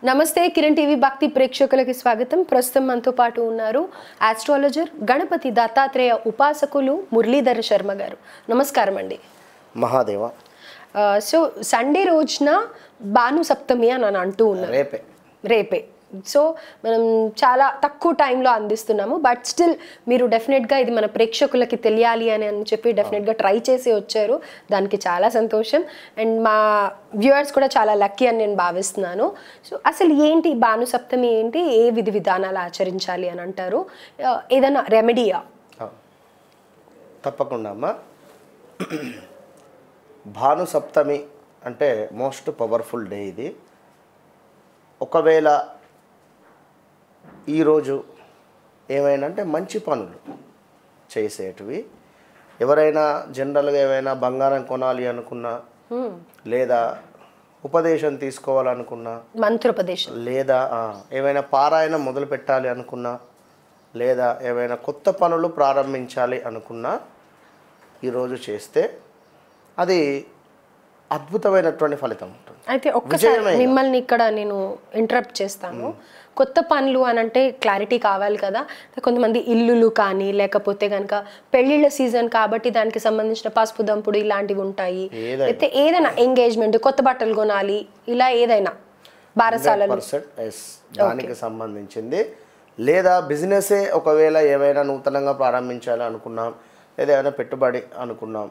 నమస్తే కిరణ్ టీవీ భక్తి ప్రేక్షకులకి స్వాగతం. ప్రస్తుతం మనతో పాటు ఉన్నారు ఆస్ట్రాలజర్ గణపతి దత్తాత్రేయ ఉపాసకులు మురళీధర శర్మ గారు. నమస్కారం అండి. మహాదేవ. సో సండే రోజున భాను సప్తమి అని అంటూ ఉన్నారు. రేపే. సో మనం చాలా తక్కువ టైంలో అందిస్తున్నాము. బట్ స్టిల్ మీరు డెఫినెట్గా ఇది మన ప్రేక్షకులకి తెలియాలి అని చెప్పి డెఫినెట్గా ట్రై చేసి వచ్చారు. దానికి చాలా సంతోషం. అండ్ మా వ్యూవర్స్ కూడా చాలా లక్కీ అని నేను భావిస్తున్నాను. సో అసలు ఏంటి భాను సప్తమి ఏంటి, ఏ విధి విధానాలు ఆచరించాలి అని అంటారు, ఏదైనా రెమెడీయా? తప్పకుండా అమ్మా. భాను సప్తమి అంటే మోస్ట్ పవర్ఫుల్ డే ఇది. ఒకవేళ ఈరోజు ఏమైనా అంటే మంచి పనులు చేసేటివి, ఎవరైనా జనరల్గా ఏమైనా బంగారం కొనాలి అనుకున్నా, లేదా ఉపదేశం తీసుకోవాలనుకున్నా, మంత్రోపదేశం, లేదా ఏమైనా పారాయణం మొదలు పెట్టాలి అనుకున్నా, లేదా ఏమైనా కొత్త పనులు ప్రారంభించాలి అనుకున్నా ఈరోజు చేస్తే అది అద్భుతమైనటువంటి ఫలితం ఉంటుంది. అయితే ఒక్కసారి మిమ్మల్ని ఇక్కడ నేను ఇంటరప్ట్ చేస్తాను. కొత్త పనులు అని అంటే క్లారిటీ కావాలి కదా. కొంతమంది ఇల్లులు కానీ, లేకపోతే కనుక పెళ్లిళ్ళ సీజన్ కాబట్టి దానికి సంబంధించిన పసుపు దంపుడు ఇలాంటివి ఉంటాయి. అయితే ఏదైనా ఎంగేజ్మెంట్, కొత్త బట్టలు కొనాలి, ఇలా ఏదైనా బారసాలలు దానికి సంబంధించింది, లేదా బిజినెసే ఒకవేళ ఏమైనా నూతనంగా ప్రారంభించాలి అనుకున్నాం, లేదా ఏమైనా పెట్టుబడి అనుకున్నాం,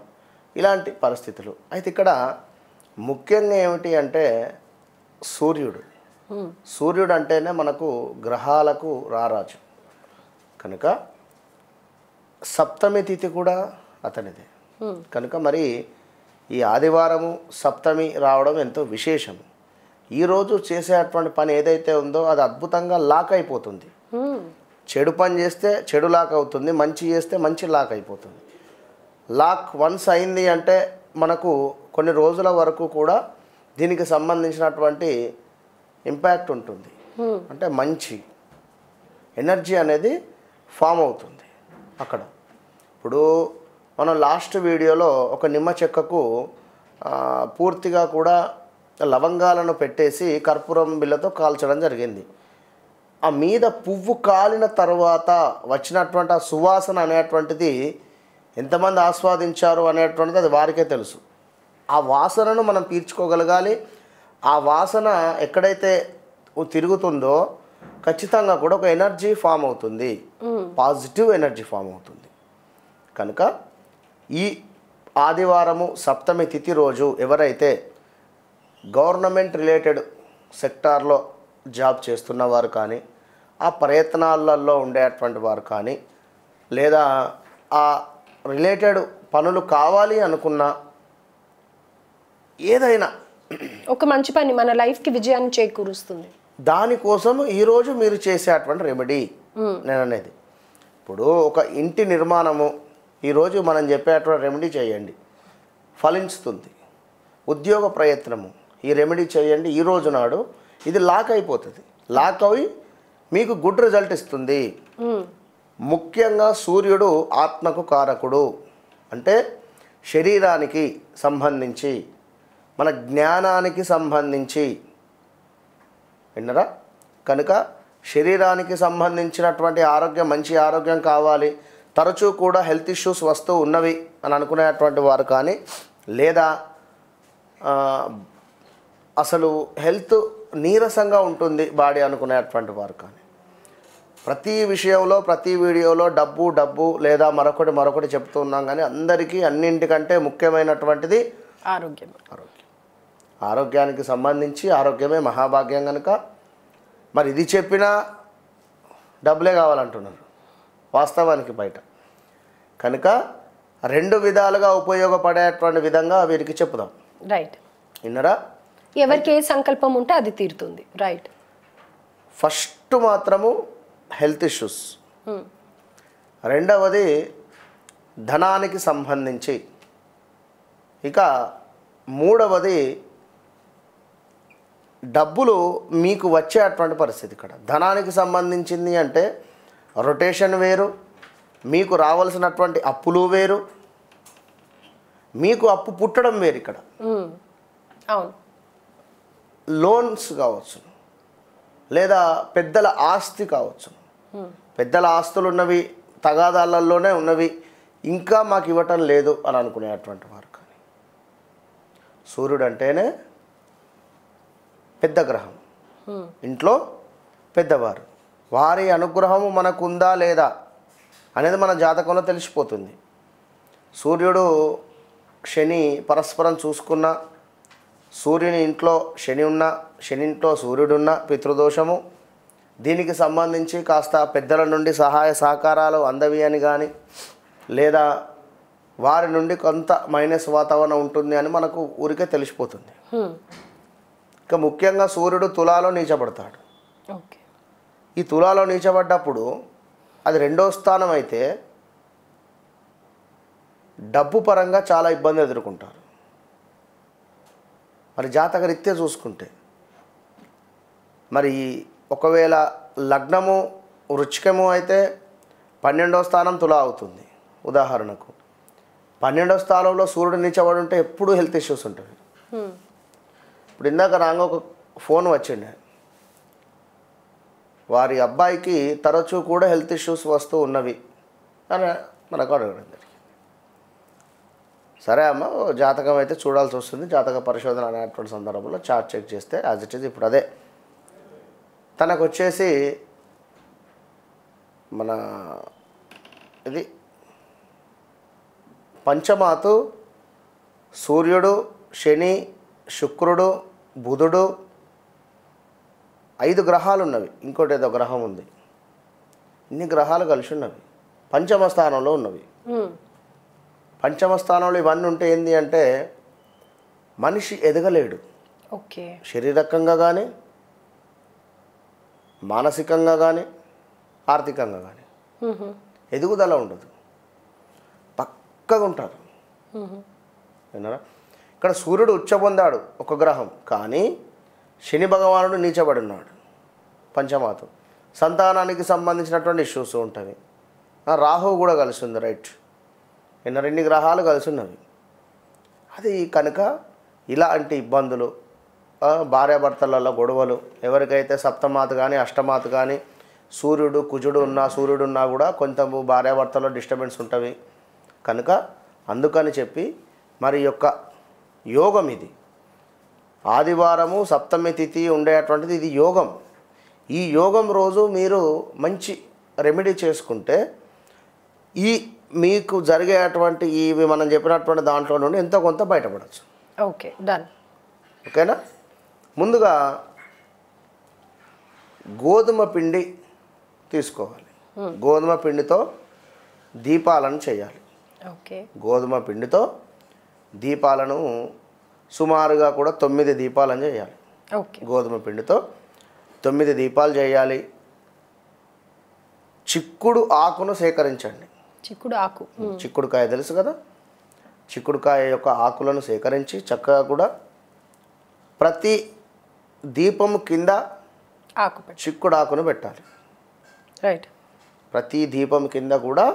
ఇలాంటి పరిస్థితులు. అయితే ఇక్కడ ముఖ్యంగా ఏమిటి అంటే సూర్యుడు అంటేనే మనకు గ్రహాలకు రారాజు కనుక సప్తమి తిథి కూడా అతనిదే కనుక మరి ఈ ఆదివారము సప్తమి రావడం ఎంతో విశేషం. ఈరోజు చేసేటువంటి పని ఏదైతే ఉందో అది అద్భుతంగా లాక్ అయిపోతుంది. చెడు పని చేస్తే చెడు లాక్ అవుతుంది, మంచి చేస్తే మంచి లాక్ అయిపోతుంది. లాక్ వన్స్ అయింది అంటే మనకు కొన్ని రోజుల వరకు కూడా దీనికి సంబంధించినటువంటి ఇంపాక్ట్ ఉంటుంది. అంటే మంచి ఎనర్జీ అనేది ఫామ్ అవుతుంది అక్కడ. ఇప్పుడు మనం లాస్ట్ వీడియోలో ఒక నిమ్మ చెక్కకు పూర్తిగా కూడా లవంగాలను పెట్టేసి కర్పూరం బిళ్ళతో కాల్చడం జరిగింది. ఆ మీద పువ్వు కాలిన తర్వాత వచ్చినటువంటి ఆ సువాసన అనేటువంటిది ఎంతమంది ఆస్వాదించారు అనేటువంటిది అది వారికే తెలుసు. ఆ వాసనను మనం పీల్చుకోగలగాలి. ఆ వాసన ఎక్కడైతే తిరుగుతుందో ఖచ్చితంగా కూడా ఒక ఎనర్జీ ఫామ్ అవుతుంది, పాజిటివ్ ఎనర్జీ ఫామ్ అవుతుంది. కనుక ఈ ఆదివారము సప్తమి తిథి రోజు ఎవరైతే గవర్నమెంట్ రిలేటెడ్ సెక్టార్లో జాబ్ చేస్తున్న వారు కానీ, ఆ ప్రయత్నాలలో ఉండేటువంటి వారు కానీ, లేదా ఆ రిలేటెడ్ పనులు కావాలి అనుకున్న ఏదైనా ఒక మంచి పని మన లైఫ్కి విజయాన్ని చేకూరుస్తుంది. దానికోసం ఈరోజు మీరు చేసేటువంటి రెమెడీ నేను అనేది, ఇప్పుడు ఒక ఇంటి నిర్మాణము ఈరోజు మనం చెప్పేటువంటి రెమెడీ చేయండి, ఫలించుతుంది. ఉద్యోగ ప్రయత్నము ఈ రెమెడీ చేయండి, ఈరోజు నాడు ఇది లాక్ అయిపోతుంది. లాక్ అవి మీకు గుడ్ రిజల్ట్ ఇస్తుంది. ముఖ్యంగా సూర్యుడు ఆత్మకు కారకుడు, అంటే శరీరానికి సంబంధించి, మన జ్ఞానానికి సంబంధించి, విన్నరా? కనుక శరీరానికి సంబంధించినటువంటి ఆరోగ్యం, మంచి ఆరోగ్యం కావాలి, తరచూ కూడా హెల్త్ ఇష్యూస్ వస్తూ ఉన్నవి అని అనుకునేటువంటి వారు కానీ, లేదా అసలు హెల్త్ నీరసంగా ఉంటుంది బాడీ అనుకునేటువంటి వారు కానీ, ప్రతి విషయంలో ప్రతి వీడియోలో డబ్బు లేదా మరొకటి చెప్తూ ఉన్నాం. కానీ అందరికీ అన్నింటికంటే ముఖ్యమైనటువంటిది ఆరోగ్యానికి సంబంధించి ఆరోగ్యమే మహాభాగ్యం. కనుక మరి ఇది చెప్పినా డబ్బులే కావాలంటున్నారు వాస్తవానికి బయట. కనుక రెండు విధాలుగా ఉపయోగపడేటువంటి విధంగా వీరికి చెప్పుదాం. రైట్, విన్నరా? ఎవరికి ఏ సంకల్పం ఉంటే అది తీరుతుంది. రైట్. ఫస్ట్ మాత్రము హెల్త్ ఇష్యూస్, రెండవది ధనానికి సంబంధించి, ఇక మూడవది డబ్బులు మీకు వచ్చేటువంటి పరిస్థితి. ఇక్కడ ధనానికి సంబంధించింది అంటే రొటేషన్ వేరు, మీకు రావాల్సినటువంటి అప్పులు వేరు, మీకు అప్పు పుట్టడం వేరు. ఇక్కడ అవును, లోన్స్ కావచ్చు, లేదా పెద్దల ఆస్తి కావచ్చు. పెద్దల ఆస్తులు ఉన్నవి, తగాదాలలోనే ఉన్నవి, ఇంకా మాకు ఇవ్వటం లేదు అని అనుకునేటువంటి వారు. కానీ సూర్యుడు అంటేనే పెద్ద గ్రహం, ఇంట్లో పెద్దవారు. వారి అనుగ్రహము మనకుందా లేదా అనేది మన జాతకంలో తెలిసిపోతుంది. సూర్యుడు శని పరస్పరం చూసుకున్న, సూర్యుని ఇంట్లో శని ఉన్న, శని ఇంట్లో సూర్యుడున్న పితృదోషము. దీనికి సంబంధించి కాస్త పెద్దల నుండి సహాయ సహకారాలు అందవి అని కానీ, లేదా వారి నుండి కొంత మైనస్ వాతావరణం ఉంటుంది అని మనకు ఊరికే తెలిసిపోతుంది. ఇక ముఖ్యంగా సూర్యుడు తులాలో నీచబడతాడు. ఈ తులాలో నీచబడ్డప్పుడు అది 2వ స్థానం అయితే డబ్బు పరంగా చాలా ఇబ్బంది ఎదుర్కొంటారు. మరి జాతకరీత్యా చూసుకుంటే, మరి ఒకవేళ లగ్నము వృచ్చికము అయితే 12వ స్థానం తులా అవుతుంది. ఉదాహరణకు 12వ స్థానంలో సూర్యుడు నీచబడి ఉంటే ఎప్పుడూ హెల్త్ ఇష్యూస్ ఉంటుంది. ఇప్పుడు ఇందాక రాగా ఒక ఫోన్ వచ్చిండే, వారి అబ్బాయికి తరచూ కూడా హెల్త్ ఇష్యూస్ వస్తూ ఉన్నవి అని మనకు అడగడం జరిగింది. సరే అమ్మ, జాతకం అయితే చూడాల్సి వస్తుంది. జాతక పరిశోధన అనేటువంటి సందర్భంలో చార్ట్ చెక్ చేస్తే యాజ్ ఇట్ ఈజ్ ఇప్పుడు అదే తనకు వచ్చేసి మన ఇది పంచమాతు సూర్యుడు, శని, శుక్రుడు, బుధుడు 5 గ్రహాలు ఉన్నవి. ఇంకోటి ఏదో గ్రహం ఉంది. ఇన్ని గ్రహాలు కలిసి ఉన్నవి, పంచమ స్థానంలో ఉన్నవి. పంచమ స్థానంలో ఇవన్నీ ఉంటే ఏంది అంటే మనిషి ఎదగలేడు. శారీరకంగా కానీ, మానసికంగా కానీ, ఆర్థికంగా కానీ ఎదుగుదల ఉండదు, పక్కగా ఉంటారు. విన్నారా? ఇక్కడ సూర్యుడు ఉచ్చ పొందాడు ఒక గ్రహం, కానీ శని భగవానుడు నీచబడి ఉన్నాడు పంచమాతు. సంతానానికి సంబంధించినటువంటి ఇష్యూస్ ఉంటుంది. రాహువు కూడా కలిసి ఉంది, రైట్. 2 గ్రహాలు కలిసి ఉన్నవి. అది కనుక ఇలాంటి ఇబ్బందులు, భార్యాభర్తలలో గొడవలు, ఎవరికైతే సప్తమాత కానీ అష్టమాత కానీ సూర్యుడు కుజుడు ఉన్నా కూడా కొంత భార్యాభర్తలో డిస్టర్బెన్స్ ఉంటుంది. కనుక అందుకని చెప్పి మరి యొక్క యోగం ఇది, ఆదివారము సప్తమి తిథి ఉండేటువంటిది, ఇది యోగం. ఈ యోగం రోజు మీరు మంచి రెమెడీ చేసుకుంటే ఈ మీకు జరిగేటువంటి ఇవి మనం చెప్పినటువంటి దాంట్లో నుండి ఎంతో కొంత బయటపడవచ్చు. Okay, done. ఓకేనా? ముందుగా గోధుమ పిండి తీసుకోవాలి. గోధుమ పిండితో దీపాలను చేయాలి. ఓకే, గోధుమ పిండితో దీపాలను సుమారుగా కూడా 9 దీపాలను చేయాలి. ఓకే, గోధుమ పిండితో 9 దీపాలు చేయాలి. చిక్కుడు ఆకును సేకరించండి. చిక్కుడు ఆకు, చిక్కుడుకాయ తెలుసు కదా, చిక్కుడుకాయ యొక్క ఆకులను సేకరించి చక్కగా కూడా ప్రతి దీపము కింద ఆకు చిక్కుడు ఆకును పెట్టాలి. రైట్. ప్రతి దీపం కింద కూడా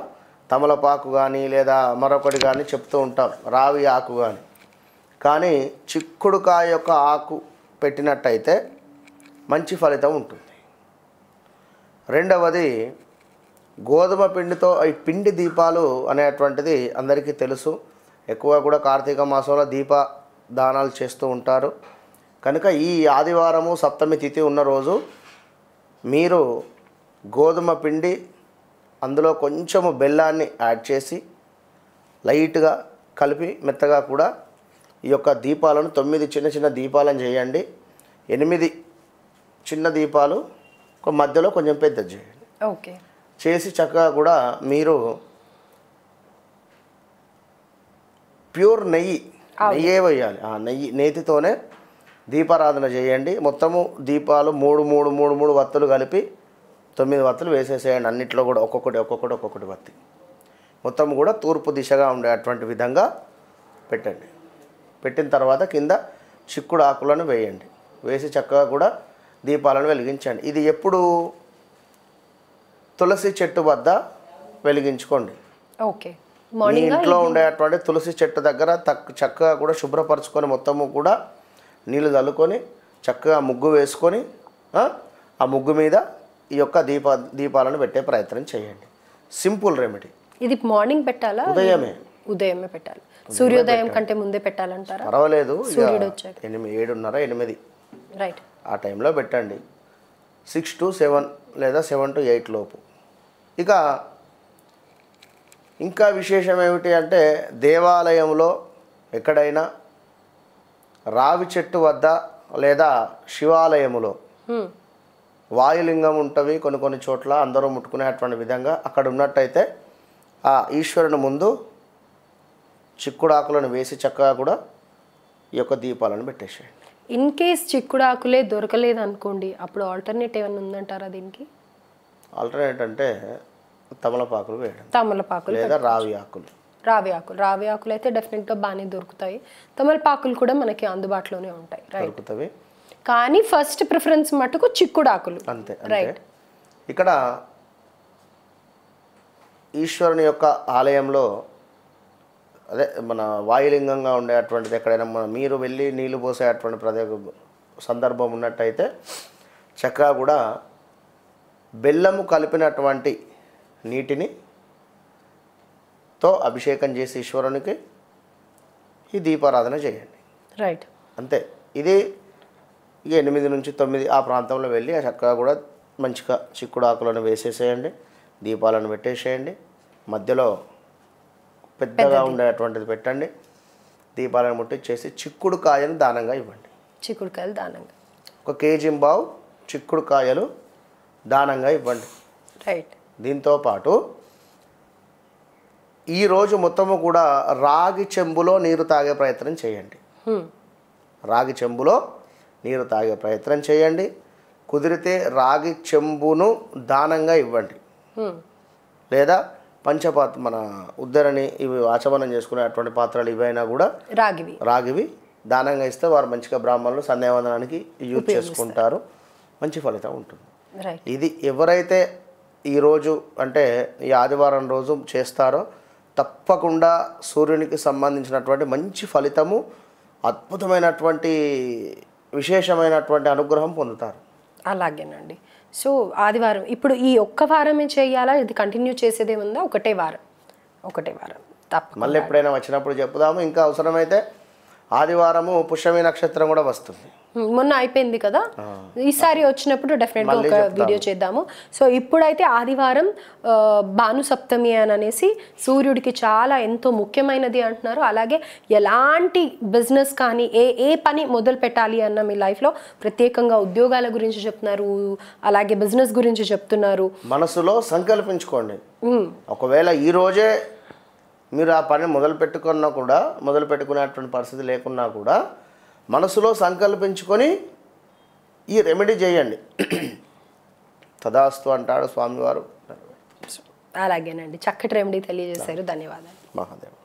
తమలపాకు కానీ లేదా మరొకటి కానీ చెప్తూ ఉంటాం, రావి ఆకు కానీ చిక్కుడుకాయ యొక్క ఆకు పెట్టినట్టయితే మంచి ఫలితం ఉంటుంది. రెండవది గోధుమ పిండితో ఈ పిండి దీపాలు అనేటువంటిది అందరికీ తెలుసు. ఎక్కువ కూడా కార్తీక మాసంలో దీప దానాలు చేస్తూ ఉంటారు. కనుక ఈ ఆదివారము సప్తమి తిథి ఉన్న రోజు మీరు గోధుమ పిండి, అందులో కొంచెము బెల్లాన్ని యాడ్ చేసి లైట్గా కలిపి మెత్తగా కూడా ఈ యొక్క దీపాలను 9 చిన్న చిన్న దీపాలను చేయండి. 8 చిన్న దీపాలు మధ్యలో కొంచెం పెద్దది చేయండి. ఓకే, చేసి చక్కగా కూడా మీరు ప్యూర్ నెయ్యే వేయాలి. ఆ నేతితోనే దీపారాధన చేయండి. మొత్తము దీపాలు 3 వత్తులు కలిపి 9 వత్తులు వేసేసేయండి. అన్నిట్లో కూడా ఒక్కొక్కటి వత్తి మొత్తం కూడా తూర్పు దిశగా ఉండేటువంటి విధంగా పెట్టండి. పెట్టిన తర్వాత కింద చిక్కుడు ఆకులను వేయండి. వేసి చక్కగా కూడా దీపాలను వెలిగించండి. ఇది ఎప్పుడు తులసి చెట్టు వద్ద వెలిగించుకోండి. ఓకే, మీ ఇంట్లో ఉండేటువంటి తులసి చెట్టు దగ్గర చక్కగా కూడా శుభ్రపరచుకొని మొత్తము కూడా నీళ్ళు చల్లుకొని చక్కగా ముగ్గు వేసుకొని ఆ ముగ్గు మీద ఈ యొక్క దీపాలను పెట్టే ప్రయత్నం చేయండి. Simple remedy. ఇది మార్నింగ్ పెట్టాలా? ఉదయమే పెట్టాలి. సూర్యోదయం కంటే ముందే పెట్టాలంటారా? పర్వాలేదు, సూర్యుడు వచ్చాక 7:30 8 రైట్ ఆ టైంలో పెట్టండి. 6 to 7 లేదా 7 to 8 లోపు. ఇక ఇంకా విశేషం ఏమిటి అంటే, దేవాలయంలో ఎక్కడైనా రావి చెట్టు వద్ద లేదా శివాలయములో వాయులింగం ఉంటవి కొన్ని చోట్ల, అందరూ ముట్టుకునేటువంటి విధంగా అక్కడ ఉన్నట్టయితే ఆ ఈశ్వరుని ముందు చిక్కుడాకులను వేసి చక్కగా కూడా ఈ యొక్క దీపాలను పెట్టేసేయండి. ఇన్ కేస్ చిక్కుడాకులే దొరకలేదు అనుకోండి, అప్పుడు ఆల్టర్నేట్ ఏమైనా ఉందంటారా దీనికి? ఆల్టర్నేట్ అంటే తమలపాకులు వేయడం, తమలపాకులు లేదా రావి ఆకులు. రావి ఆకులు అయితే డెఫినెట్గా బాగానే దొరుకుతాయి. తమలపాకులు కూడా మనకి అందుబాటులోనే ఉంటాయి, దొరుకుతాయి. కానీ ఫస్ట్ ప్రిఫరెన్స్ మటుకు చిక్కుడాకులు. అంతే రైట్. ఇక్కడ ఈశ్వరుని యొక్క ఆలయంలో అదే మన వాయులింగంగా ఉండేటువంటిది ఎక్కడైనా మీరు వెళ్ళి నీళ్లు పోసేటువంటి సందర్భం ఉన్నట్టయితే చక్కగా కూడా బెల్లము కలిపినటువంటి నీటిని తో అభిషేకం చేసి ఈశ్వరునికి ఈ దీపారాధన చేయండి. రైట్. అంతే. ఇది 8 నుంచి 9 ఆ ప్రాంతంలో వెళ్ళి చక్కగా కూడా మంచిగా చిక్కుడాకులను వేసేసేయండి, దీపాలను పెట్టేసేయండి, మధ్యలో పెద్దగా ఉండేటువంటిది పెట్టండి, దీపాలను ముట్టించేసి చిక్కుడుకాయను దానంగా ఇవ్వండి. చిక్కుడుకాయలు దానంగా 1 kg చిక్కుడుకాయలు దానంగా ఇవ్వండి. రైట్. దీంతో పాటు ఈరోజు మొత్తము కూడా రాగి చెంబులో నీరు తాగే ప్రయత్నం చేయండి. రాగి చెంబులో నీరు తాగే ప్రయత్నం చేయండి. కుదిరితే రాగి చెంబును దానంగా ఇవ్వండి, లేదా పంచపాత్ర మన ఉద్దరణి ఇవి ఆచమనం చేసుకునేటువంటి పాత్రలు ఇవైనా కూడా రాగివి దానంగా ఇస్తే వారు మంచిగా బ్రాహ్మణులు సంధ్యావందనానికి యూజ్ చేసుకుంటారు, మంచి ఫలితం ఉంటుంది. ఇది ఎవరైతే ఈరోజు అంటే ఈ ఆదివారం రోజు చేస్తారో తప్పకుండా సూర్యునికి సంబంధించినటువంటి మంచి ఫలితము, అద్భుతమైనటువంటి విశేషమైనటువంటి అనుగ్రహం పొందుతారు. అలాగేనండి. సో ఆదివారం ఇప్పుడు ఈ ఒక్క వారమే చేయాలా? ఇది కంటిన్యూ చేసేదే ఉందా? ఒకటే వారం తప్ప మళ్ళీ ఎప్పుడైనా వచ్చినప్పుడు చెప్పుదాము. ఇంకా అవసరమైతే ఆదివారము పుష్యమి నక్షత్రం కూడా వస్తుంది. మొన్న అయిపోయింది కదా, ఈసారి వచ్చినప్పుడు డెఫినెట్గా ఒక వీడియో చేద్దాము. సో ఇప్పుడైతే ఆదివారం భాను సప్తమి అని అనేసి సూర్యుడికి చాలా ఎంతో ముఖ్యమైనది అంటున్నారు. అలాగే ఎలాంటి బిజినెస్ కానీ ఏ పని మొదలు పెట్టాలి అన్న మీ లైఫ్లో ప్రత్యేకంగా ఉద్యోగాల గురించి చెప్తున్నారు, అలాగే బిజినెస్ గురించి చెప్తున్నారు. మనసులో సంకల్పించుకోండి. ఒకవేళ ఈ రోజే మీరు ఆ పని మొదలు పెట్టుకునేటువంటి పరిస్థితి లేకున్నా కూడా మనసులో సంకల్పించుకొని ఈ రెమెడీ చేయండి. తదాస్తు అంటాడు స్వామివారు. అలాగేనండి, చక్కటి రెమెడీ తెలియజేశారు. ధన్యవాదాలు. మహాదేవ్.